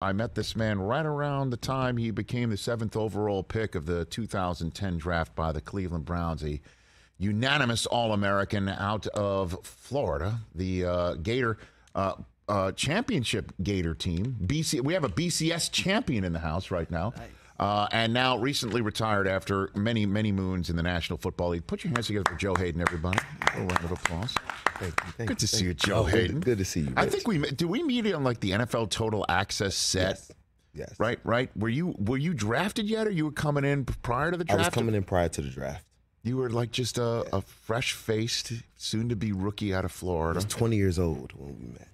I met this man right around the time he became the 7th overall pick of the 2010 draft by the Cleveland Browns, a unanimous All-American out of Florida, the Gator championship Gator team. We have a BCS champion in the house right now. Nice. And now recently retired after many, many moons in the National Football League. Put your hands together for Joe Haden, everybody. A round of applause. Thank Good to see you, you. Joe Haden. Good to see you. I think we meet on like the NFL Total Access set? Yes. Right. Were you drafted yet, or you were coming in prior to the draft? I was coming in prior to the draft. You were like just a fresh-faced, soon-to-be rookie out of Florida. I was 20 years old when we met.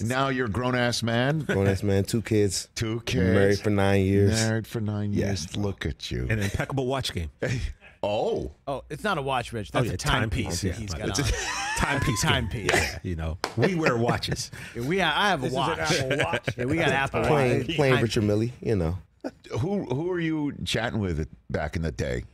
Now you're a grown-ass man. Grown-ass man, 2 kids. 2 kids. Married for 9 years. Married for 9 years. Yes. Look at you. An impeccable watch game. Oh, it's not a watch, Rich. That's a timepiece. Yeah, He's it's got on. timepiece. Timepiece. Yeah, we wear watches. Yeah, I have a watch. Yeah, we got Apple Watch. Playing Richard Millie, who are you chatting with back in the day?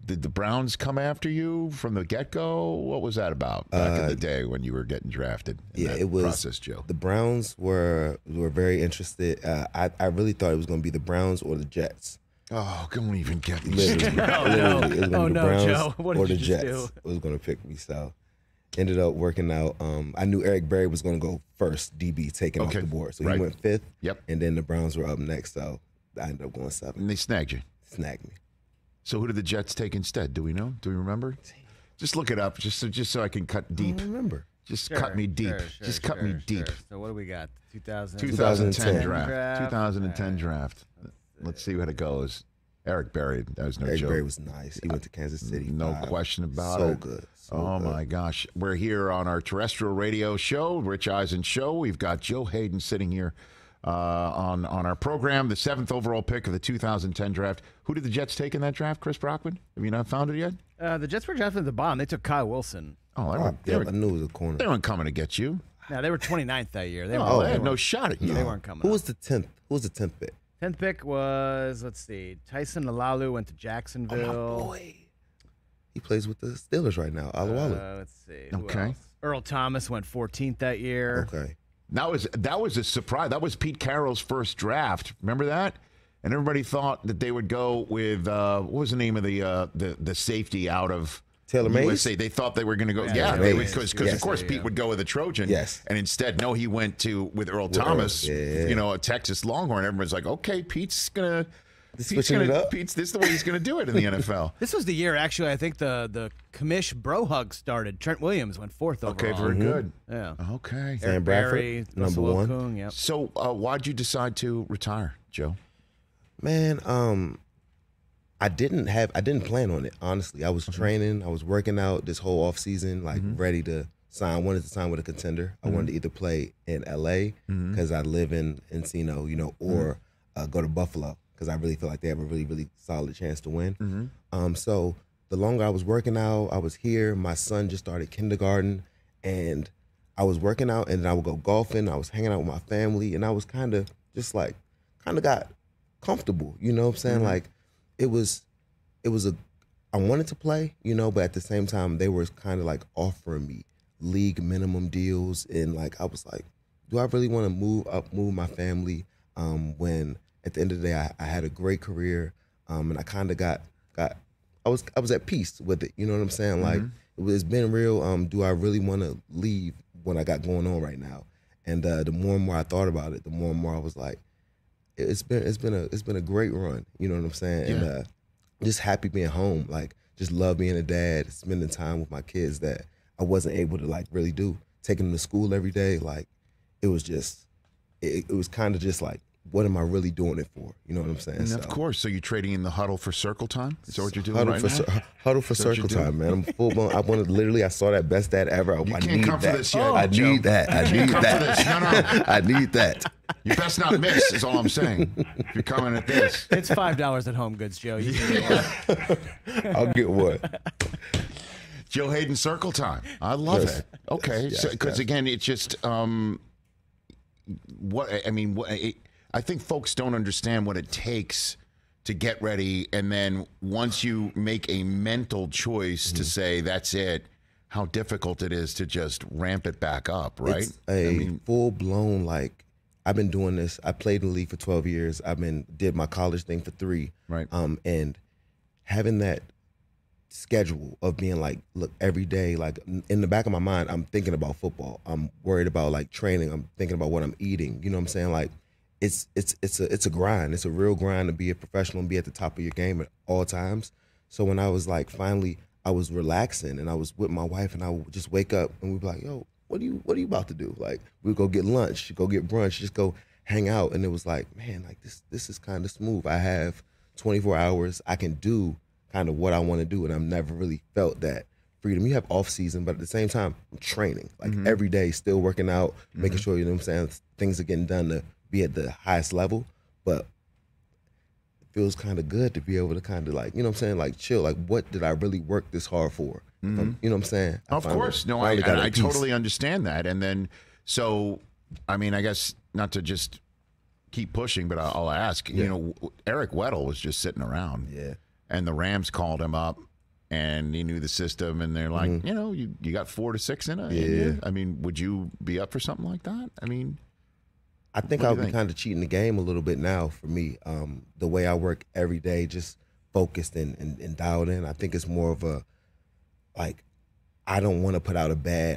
Did the Browns come after you from the get-go? What was that about back in the day when you were getting drafted? It was process, Joe. The Browns were very interested. I really thought it was going to be the Browns or the Jets. Oh, don't even get me Literally, started. it was gonna be the no, Browns Joe. What or did the you just Jets do? was going to pick me. So ended up working out. I knew Eric Berry was going to go first, DB, taken off the board. So he went 5th. Yep. And then the Browns were up next. So I ended up going 7th. And they snagged you. Snagged me. So who did the Jets take instead? Do we know? Do we remember? Just look it up, just so I can cut deep. I don't remember. Just cut me deep. Cut me deep. So what do we got? 2010 draft. draft. 2010 draft. Let's see what it goes. Eric Berry, that was no Eric joke. Berry was nice. He went to Kansas City. No question about so it. Good. Oh, my gosh. We're here on our terrestrial radio show, Rich Eisen Show. We've got Joe Haden sitting here on our program, the 7th overall pick of the 2010 draft. Who did the Jets take in that draft, Chris Brockman? Have you not found it yet? The Jets were drafted at the bottom. They took Kyle Wilson. Oh, I knew it was a corner. They weren't coming to get you. No, they were 29th that year. They had no shot at you. They weren't coming. Who up. was the 10th? Who was the 10th pick? 10th pick was, let's see, Tyson Alalu went to Jacksonville. Oh, my boy. He plays with the Steelers right now, Alawalu. Let's see. Who Okay. else? Earl Thomas went 14th that year. Okay. That was a surprise. That was Pete Carroll's first draft. Remember that? And everybody thought that they would go with what was the name of the safety out of Taylor Mays? USA. They thought they were going to go. Yeah, because Yes. of course Pete would go with a Trojan. Yes. And instead, no, he went with Earl Thomas. Yeah. A Texas Longhorn. Everyone's like, okay, Pete's gonna. Switching it up? This is the way he's going to do it in the NFL. This was the year, actually, I think the commish bro hug started. Trent Williams went 4th overall. Okay, very good. Yeah. Okay. Sam Eric Bradford, Berry, number Russell 1. Okung, yep. So, why'd you decide to retire, Joe? Man, I didn't plan on it, honestly. I was training, I was working out this whole off season, like ready to sign. I wanted to sign with a contender. I wanted to either play in LA because I live in Encino, or go to Buffalo because I really feel like they have a really, really solid chance to win. So the longer I was working out, I was here. My son just started kindergarten, and I was working out, and then I would go golfing. I was hanging out with my family, and I was kind of got comfortable. You know what I'm saying? Like it was I wanted to play, but at the same time they were kind of like offering me league minimum deals, and like I was like, do I really want to move my family when at the end of the day I had a great career, and I kind of got I was at peace with it. You know what I'm saying? Like it's been real. Do I really want to leave what I got going on right now? And the more and more I thought about it, the more and more I was like, it's been a great run. You know what I'm saying? Yeah. And just happy being home. Like just love being a dad, spending time with my kids that I wasn't able to like really do. Taking them to school every day, like it was just it was kind of just like, what am I really doing it for? You know what I'm saying? And of course. So you're trading in the huddle for circle time? Is that what you're doing Huddle right for now? huddle for Is that what circle you're time, doing? man. I'm full blown. I saw that best dad ever. You I can't need come for that. this yet, I Joe. need that. I need come for this. that. No. I need that. You best not miss, is all I'm saying. If you're coming at this. It's $5 at Home Goods, Joe. You can get one. I'll get one. Joe Haden circle time. I love Yes. it. Okay. Yes, Because yes. again, it's just I think folks don't understand what it takes to get ready, and then once you make a mental choice to say that's it, how difficult it is to just ramp it back up, right? It's a full blown like I've been doing this. I played in the league for 12 years. Did my college thing for 3. Right. And having that schedule of being like, look, every day, like in the back of my mind, I'm thinking about football. I'm worried about like training. I'm thinking about what I'm eating. You know what I'm saying? Like it's a grind. It's a real grind to be a professional and be at the top of your game at all times. So when I was like, finally, I was relaxing and I was with my wife and I would just wake up and we'd be like, yo, what are you about to do? Like we'd go get lunch, go get brunch, just go hang out. And it was like, man, like this is kind of smooth. I have 24 hours. I can do kind of what I want to do, and I've never really felt that freedom. You have off season, but at the same time, I'm training like every day, still working out, making sure, you know what I'm saying, things are getting done to be at the highest level. But it feels kind of good to be able to kind of like, you know what I'm saying, like chill. Like, what did I really work this hard for? You know what I'm saying? Of course. No, I totally understand that. And then, so, I mean, I guess not to just keep pushing, but I'll ask, you know, Eric Weddle was just sitting around. Yeah. And the Rams called him up, and he knew the system, and they're like, you know, you got 4 to 6 in it. Yeah. I mean, would you be up for something like that? I mean, I think I'll be kind of cheating the game a little bit now for me. The way I work every day, just focused and dialed in. I think it's more of a, like, I don't want to put out I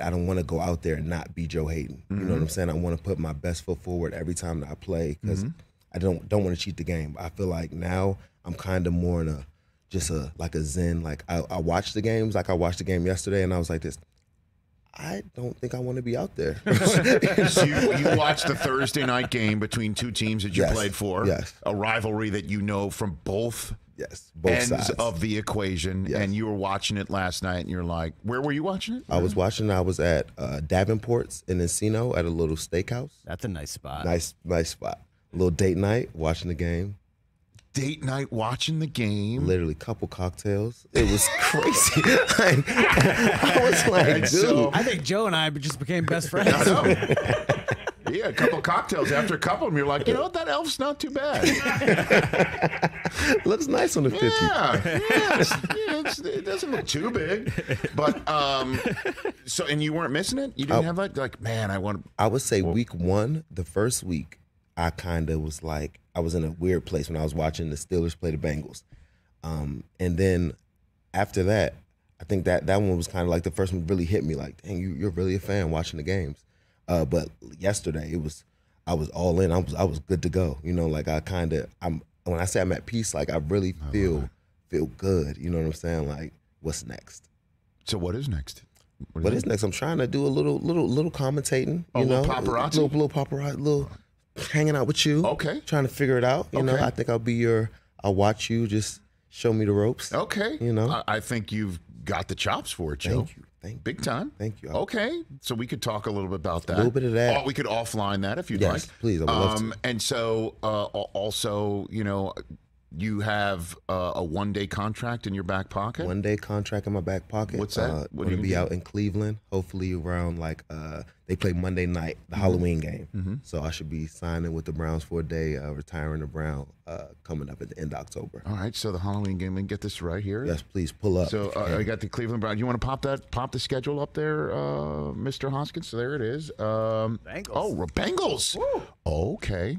don't want to go out there and not be Joe Haden. You know what I'm saying? I want to put my best foot forward every time that I play because I don't want to cheat the game. I feel like now I'm kind of more in a zen. Like I watch the games, like I watched the game yesterday, and I was like this. I don't think I want to be out there. So you watched the Thursday night game between 2 teams that you played for. Yes. A rivalry that you know from both both ends sides of the equation. Yes. And you were watching it last night, and you're like, where were you watching it? I was at Davenport's in Encino at a little steakhouse. That's a nice spot. Nice spot. A little date night, watching the game. Date night watching the game. Literally, couple cocktails. It was crazy. I was like, dude. So, I think Joe and I just became best friends. I know. Yeah, a couple cocktails. After a couple of them, you're like, you know what? That elf's not too bad. Looks nice on the 50. It doesn't look too big. But, so, and you weren't missing it? You didn't have like, man, I would say week 1, the first week, I kind of was like, I was in a weird place when I was watching the Steelers play the Bengals. And then after that, I think that one was kind of like the first one really hit me like, dang, you're really a fan watching the games. But yesterday I was all in. I was good to go. You know, like when I say I'm at peace, like I really feel good. You know what I'm saying? Like, what's next? So what is next? What is next? I'm trying to do a little commentating. Oh, you know, paparazzi? Little paparazzi, little hanging out with you. Okay. Trying to figure it out. You know, I think I'll watch you just show me the ropes. Okay. You know, I think you've got the chops for it, Joe. Thank you. Big time. Thank you. Okay. So we could talk a little bit about that. A little bit of that. We could offline that if you'd yes, like. Please. I would love to. And so also, you know, you have a 1-day contract in your back pocket? 1-day contract in my back pocket. What's that? What going to be out in Cleveland, hopefully around like they play Monday night, the Halloween game. So I should be signing with the Browns for a day, retiring the Brown coming up at the end of October. All right, so the Halloween game, let me get this right here. Yes, please pull up. So I got the Cleveland Browns. You want to pop the schedule up there, Mr. Hoskins? So there it is. Bengals. Oh, Bengals. Woo. Okay.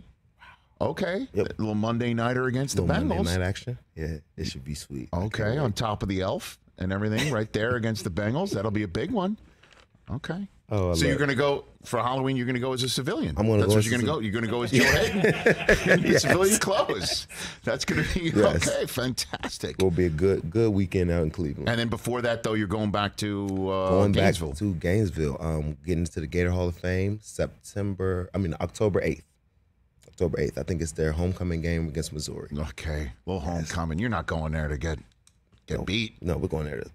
Okay. Yep. A little Monday nighter against the Bengals. Monday night action. Yeah, it should be sweet. Okay, on top of the elf and everything right there against the Bengals. That'll be a big one. Okay. Oh, so you're going to go for Halloween. You're going to go as a civilian. I'm going to. That's what you're going to go. You're going to go as Joe Haden in civilian clothes. That's going to be okay. Fantastic. It'll be a good weekend out in Cleveland. And then before that, though, you're going back to Gainesville. Back to Gainesville. Getting to the Gator Hall of Fame October 8th. October 8th. I think it's their homecoming game against Missouri. Okay, little homecoming. You're not going there to get beat. No, we're going there to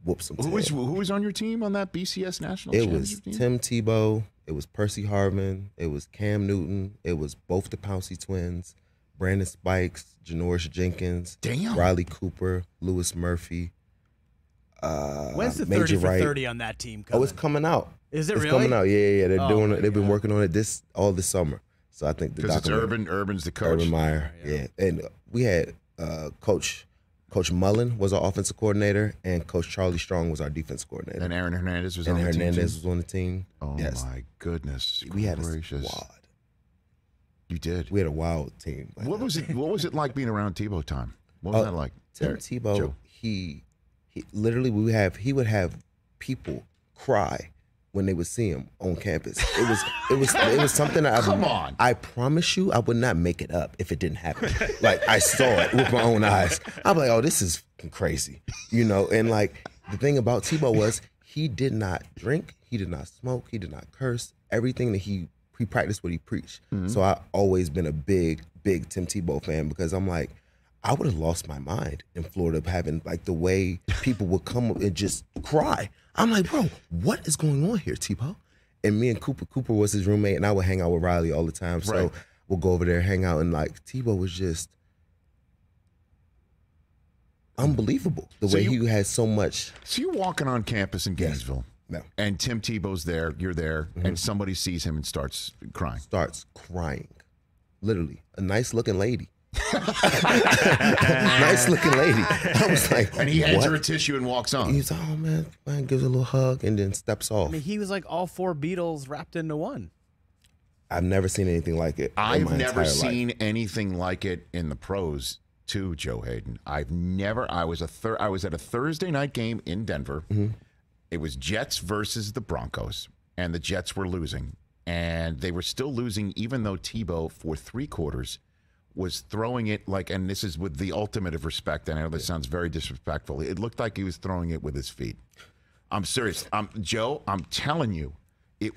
whoop some tail. Who was on your team on that BCS national championship team? It was Tim Tebow. It was Percy Harvin. It was Cam Newton. It was both the Pouncey twins, Brandon Spikes, Janoris Jenkins, Riley Cooper, Lewis Murphy. When's the Major 30 for Wright. 30 on that team coming? Oh, it's coming out. Is it it's really? coming out. Yeah. They're doing it. They've been God. working on it all this summer. So I think because it's Urban's the coach. Urban Meyer, yeah. And we had Coach Mullen was our offensive coordinator, and Coach Charlie Strong was our defense coordinator. And Aaron Hernandez was on the team. Hernandez was on the team. Oh yes. my goodness! We had a gracious. squad. You did. We had a wild team. What was it like being around Tebow Time? What was that like? Tim Tebow, Joe. he literally he would have people cry when they would see him on campus. It was something that Come on. I promise you, I would not make it up if it didn't happen. Like, I saw it with my own eyes. I'm like, oh, this is crazy, And like, the thing about Tebow was he did not drink, he did not smoke, he did not curse. Everything that he practiced what he preached. Mm-hmm. So I always been a big Tim Tebow fan, because I'm like, I would have lost my mind in Florida having like the way people would come up and just cry. I'm like, bro, what is going on here, Tebow? And me and Cooper was his roommate, and I would hang out with Riley all the time. So we'll go over there, hang out, and like Tebow was just unbelievable. The way he had so much. So you're walking on campus in Gainesville, and Tim Tebow's there, you're there, and somebody sees him and starts crying. Literally. A nice looking lady. Nice looking lady. I was like, and he hands her a tissue and walks on. He's like, oh man, gives her a little hug and then steps off. I mean, he was like all 4 Beatles wrapped into one. I've never seen anything like it. I've never seen anything like it in the pros too, Joe Haden. I was at a Thursday night game in Denver. Mm-hmm. It was Jets versus the Broncos, and the Jets were losing, and they were still losing even though Tebow for 3 quarters was throwing it like, and this is with the ultimate of respect, and I know this sounds very disrespectful, it looked like he was throwing it with his feet. I'm serious. Joe, I'm telling you, he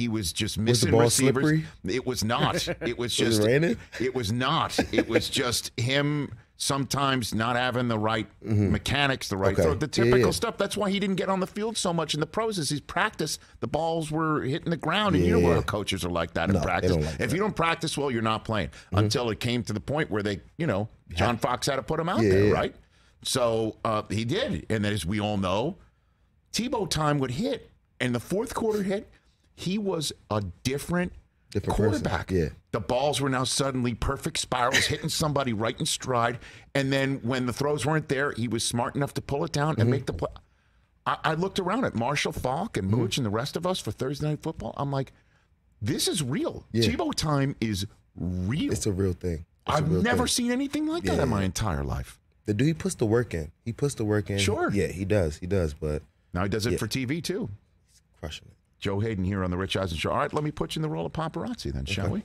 was just missing receivers. Slippery? It was not. It was just Was it raining? It was not. It was just him sometimes not having the right mechanics, the right throw, the typical stuff. That's why he didn't get on the field so much in the pros. Is his practice, the balls were hitting the ground, and you know what coaches are like that in practice. If you don't practice well, you're not playing. Until it came to the point where they, John Fox had to put him out there, right? So he did, and as we all know, Tebow Time would hit, and the fourth quarter hit. He was a different quarterback. Person. Yeah. The balls were now suddenly perfect spirals, hitting somebody right in stride. And then when the throws weren't there, he was smart enough to pull it down and make the play. I looked around at Marshall Faulk and Mooch and the rest of us for Thursday Night Football. I'm like, this is real. Yeah. Tebow Time is real. It's a real thing. I've never seen anything like that in my entire life. The dude, he puts the work in. Sure. Yeah, he does. But now he does it for TV too. He's crushing it. Joe Haden here on the Rich Eisen Show. All right, let me put you in the role of paparazzi then, shall we?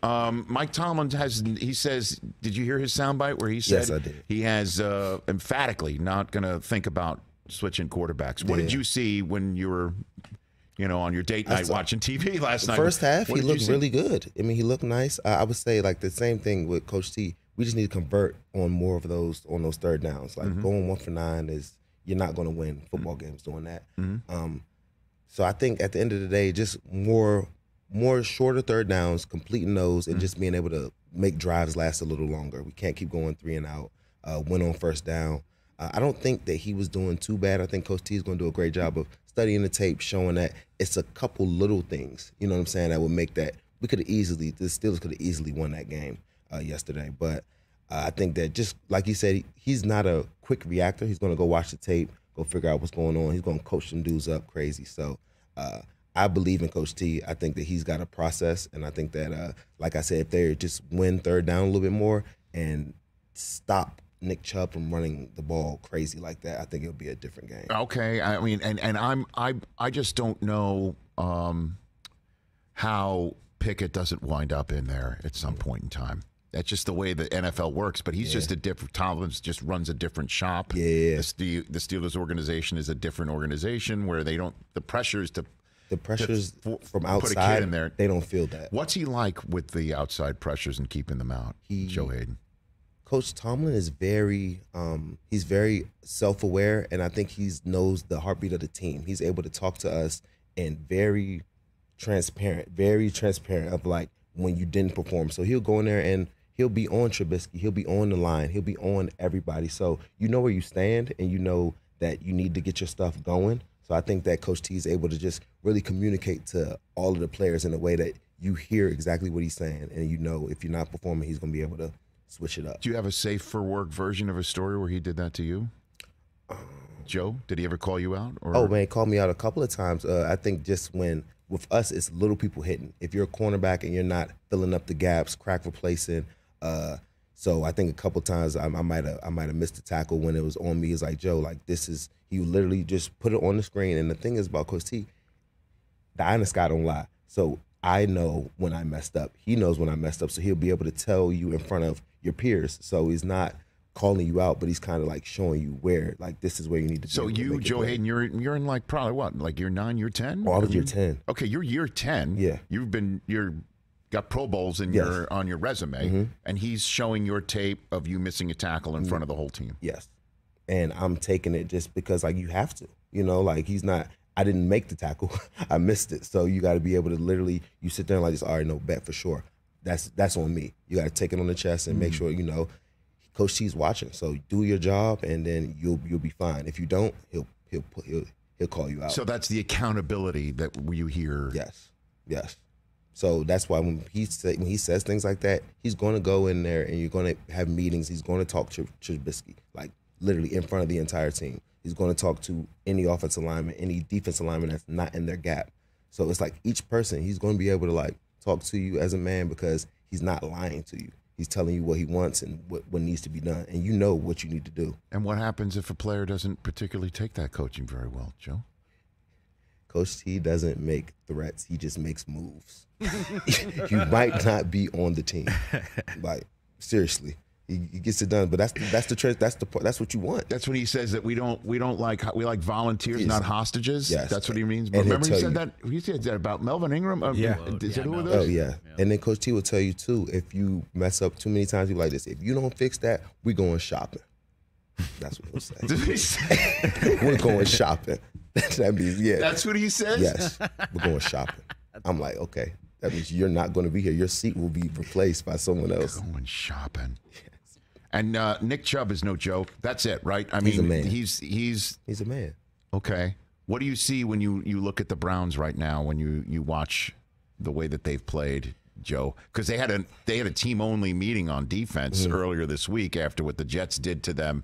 Mike Tomlin he says, did you hear his soundbite where he said yes, I did. He has emphatically not going to think about switching quarterbacks. What did you see when you were, on your date night watching TV last night? First half, he looked really good. I mean, he looked nice. I would say like the same thing with Coach T. We just need to convert on more of those third downs. Like going 1 for 9 you're not going to win football games doing that. So I think at the end of the day, just more shorter third downs, completing those, and just being able to make drives last a little longer. We can't keep going 3 and out, win on first down. I don't think that he was doing too bad. I think Coach T is going to do a great job of studying the tape, showing that it's a couple little things, you know what I'm saying, that would make that the Steelers could have easily won that game yesterday. But I think that just like you said, he's not a quick reactor. He's going to go watch the tape, go figure out what's going on. He's going to coach some dudes up crazy. So I believe in Coach T. I think that he's got a process, and I think that, like I said, if they just win third down a little bit more and stop Nick Chubb from running the ball crazy like that, I think it'll be a different game. Okay, I mean, and I just don't know how Pickett doesn't wind up in there at some point in time. That's just the way the NFL works. But he's just a different. Tomlins just runs a different shop. Yeah. The Steelers organization is a different organization where they don't. The pressures from outside, put a kid in there, they don't feel that. What's he like with the outside pressures and keeping them out? Joe Haden. Coach Tomlin is very self-aware, and I think he knows the heartbeat of the team. He's able to talk to us and very transparent of like when you didn't perform. So he'll go in there and he'll be on Trubisky, he'll be on the line, he'll be on everybody. So you know where you stand, and you know that you need to get your stuff going. So I think that Coach T is able to just really communicate to all of the players in a way that you hear exactly what he's saying, and you know if you're not performing, he's going to be able to switch it up. Do you have a safe for work version of a story where he did that to you? Joe, did he ever call you out? Or? Oh, man, he called me out a couple of times. I think just when with us, it's little people hitting. If you're a cornerback and you're not filling up the gaps, crack replacing, so I think a couple times I might have missed a tackle when it was on me. It's like, Joe, like this is, he literally just put it on the screen. And the thing is about Coach T, the honest guy don't lie. So I know when I messed up. He knows when I messed up. So he'll be able to tell you in front of your peers. So he's not calling you out, but he's kind of like showing you where, like, this is where you need to be. So you, Joe Haden, you're in like probably what, like year 9, year 10? Oh, I was year 10. Okay, you're year 10. Yeah. You're got Pro Bowls in on your resume, and he's showing your tape of you missing a tackle in front of the whole team. Yes. And I'm taking it just because, like, you have to. You know, like, he's not, I didn't make the tackle. I missed it. So you got to be able to literally, you sit there and like, just, all right, no, bet for sure. That's on me. You got to take it on the chest and make sure, you know, Coach T's watching. So do your job, and then you'll be fine. If you don't, he'll call you out. So that's the accountability that you hear. Yes. So that's why when he says things like that, he's going to go in there and you're going to have meetings. He's going to talk to Trubisky, like literally in front of the entire team. He's going to talk to any offensive lineman, any defensive lineman that's not in their gap. So it's like each person, he's going to be able to like talk to you as a man because he's not lying to you. He's telling you what he wants and what needs to be done, and you know what you need to do. And what happens if a player doesn't particularly take that coaching very well, Joe? Coach T doesn't make threats. He just makes moves. You might not be on the team. Like, seriously. He gets it done, but that's the trick. That's what you want. That's when he says that we like volunteers, not hostages. Yes. That's what he means. And Remember he said that. He said that about Melvin Ingram. Yeah. Is it who it Oh is? yeah. And then Coach T will tell you too, if you mess up too many times, he'll be like this. If you don't fix that, we going shopping. That's what he'll say. Did he say? We're going shopping. That means That's what he says. Yes, we're going shopping. I'm like, okay. That means you're not going to be here. Your seat will be replaced by someone else. Going shopping. Yes. And Nick Chubb is no joke. That's it, right? I mean, he's a man. He's a man. Okay. What do you see when you look at the Browns right now? When you watch the way that they've played, Joe? Because they had a team only meeting on defense earlier this week after what the Jets did to them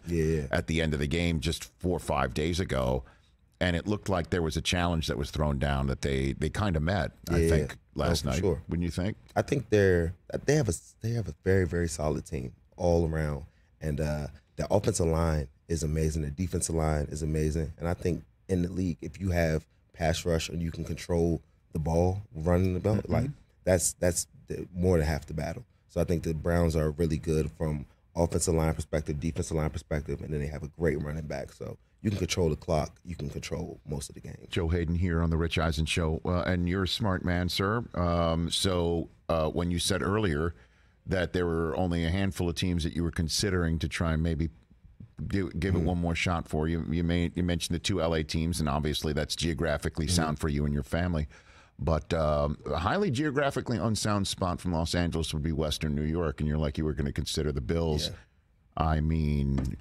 at the end of the game just 4 or 5 days ago. And it looked like there was a challenge that was thrown down that they kind of met. I think last night. Sure. Wouldn't you think? I think they have a very, very solid team all around, and the offensive line is amazing. The defensive line is amazing, and I think in the league, if you have pass rush and you can control the ball, running the ball, like that's more than half the battle. So I think the Browns are really good from offensive line perspective, defensive line perspective, and then they have a great running back. So you can control the clock. You can control most of the game. Joe Haden here on the Rich Eisen Show. And you're a smart man, sir. So when you said earlier that there were only a handful of teams that you were considering to try and maybe give it one more shot for you, you mentioned the 2 LA teams, and obviously that's geographically sound for you and your family. But a highly geographically unsound spot from Los Angeles would be Western New York, and you're like you were going to consider the Bills. Yeah. I mean,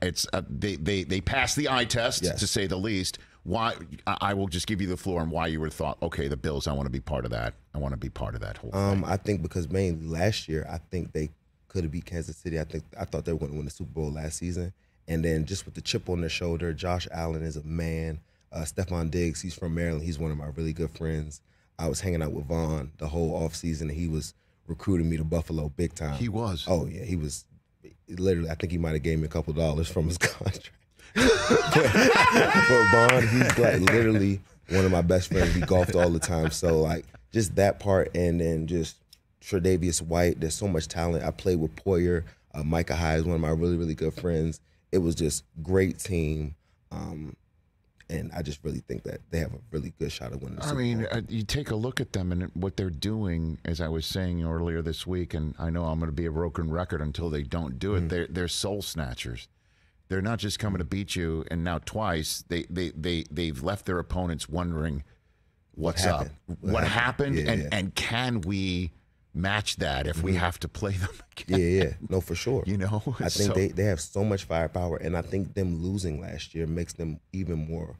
it's they passed the eye test, to say the least. Why? I will just give you the floor on why you would have thought, okay, the Bills, I want to be part of that. I want to be part of that whole thing. I think because mainly last year, I think they could have beat Kansas City. I thought they were going to win the Super Bowl last season, and then just with the chip on their shoulder, Josh Allen is a man. Stephon Diggs, he's from Maryland. He's one of my really good friends. I was hanging out with Vaughn the whole offseason, and he was recruiting me to Buffalo big time. He was? Oh, yeah. He was literally, I think he might have gave me a couple dollars from his contract. but Vaughn, he's like literally one of my best friends. We golfed all the time. So, like, just that part, and then just Tre'Davious White. There's so much talent. I played with Poyer. Micah Hyde is one of my really, really good friends. It was just great team. And I just really think that they have a really good shot at winning the Super Bowl. You take a look at them and what they're doing, as I was saying earlier this week, and I know I'm going to be a broken record until they don't do it. They're soul snatchers. They're not just coming to beat you, and now twice they've left their opponents wondering what's up, what happened, and can we match that if we have to play them again? Yeah, no, for sure. You know, I think they have so much firepower, and I think them losing last year makes them even more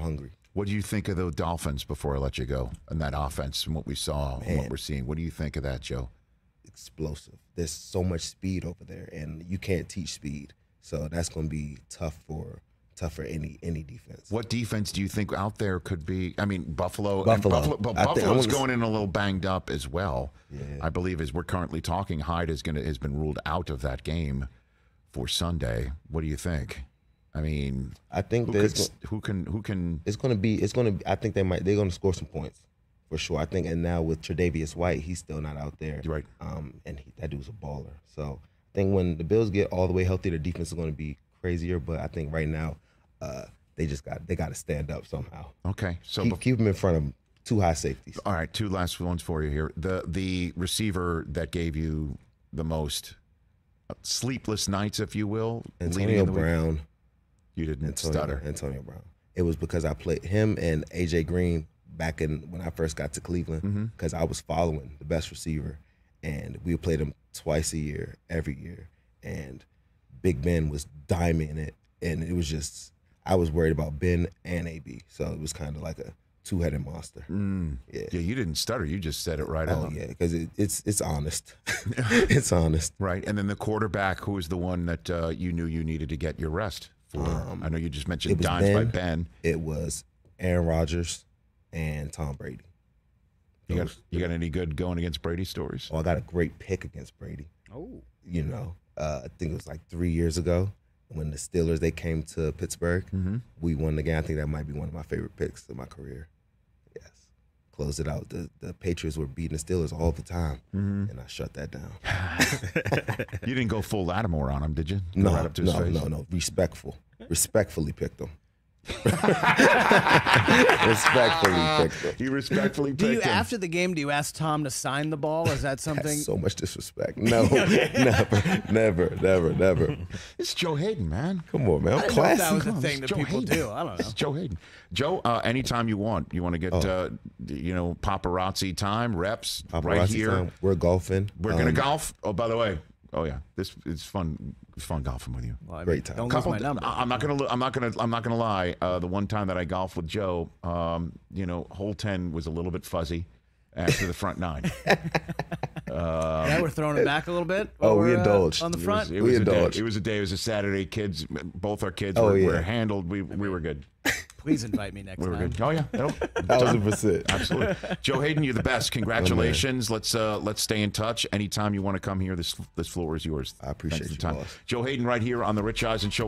hungry. What do you think of the Dolphins before I let you go, and that offense and what we saw and what we're seeing? What do you think of that, Joe? Explosive. There's so much speed over there, and you can't teach speed. So that's going to be tough for tough for any defense. What defense do you think out there could be? I mean, Buffalo. Buffalo. But I think Buffalo's going in a little banged up as well. Yeah. I believe as we're currently talking, Hyde has been ruled out of that game for Sunday. What do you think? I mean, I think who can? It's going to be. I think they're going to score some points for sure. I think, and now with Tre'Davious White, he's still not out there. You're right. And that dude's a baller. So I think when the Bills get all the way healthy, their defense is going to be crazier. But I think right now, they got to stand up somehow. Okay, so keep them in front of two high safeties. All right, two last ones for you here. The receiver that gave you the most sleepless nights, if you will, Antonio Brown. You didn't stutter. Antonio Brown. It was because I played him and A.J. Green back when I first got to Cleveland, because I was following the best receiver, and we played him twice a year, every year, and Big Ben was diming it, and it was just, I was worried about Ben and AB, so it was kind of like a two-headed monster. Yeah, you didn't stutter. You just said it right out. Oh, yeah, because it's honest. It's honest. Right, and then the quarterback, who was the one that you knew you needed to get your rest for? I know you just mentioned dimes by Ben. It was Aaron Rodgers and Tom Brady. You got any good going against Brady stories? Oh, I got a great pick against Brady. Oh. I think it was like 3 years ago when the Steelers, they came to Pittsburgh. We won the game. I think that might be one of my favorite picks of my career. Yes. Closed it out. The Patriots were beating the Steelers all the time, and I shut that down. You didn't go full Lattimore on him, did you? No, right up to his face? no. Respectfully picked him. Respectfully picked him. He respectfully picked Do you, him. after the game, do you ask Tom to sign the ball? Is that something? That's so much disrespect. No, never. It's Joe Haden, man. Come on, man. I'm I didn't know if classy. that was a Come on, thing it's that Joe people Haden. do. I don't know. It's Joe Haden. Joe, anytime you want to get, paparazzi time, reps, Paparazzi right here. time. We're golfing. We're going to golf. Oh, by the way. Oh yeah, this is fun. It's fun golfing with you. Well, Great time. Don't lose my number. I'm not gonna lie. The one time that I golfed with Joe, hole 10 was a little bit fuzzy after the front 9. Yeah, we're throwing it back a little bit. Oh, while we we're, indulged. on the front. It was a day. indulged. It was a day. It was a Saturday. Kids, both our kids Oh, were yeah. handled. We were good. Please invite me next We were time. good. Oh yeah, 1,000%. absolutely. Joe Haden, you're the best. Congratulations. Let's stay in touch. Anytime you want to come here, this floor is yours. I appreciate Thanks for you, the time. boss. Joe Haden, right here on the Rich Eisen Show.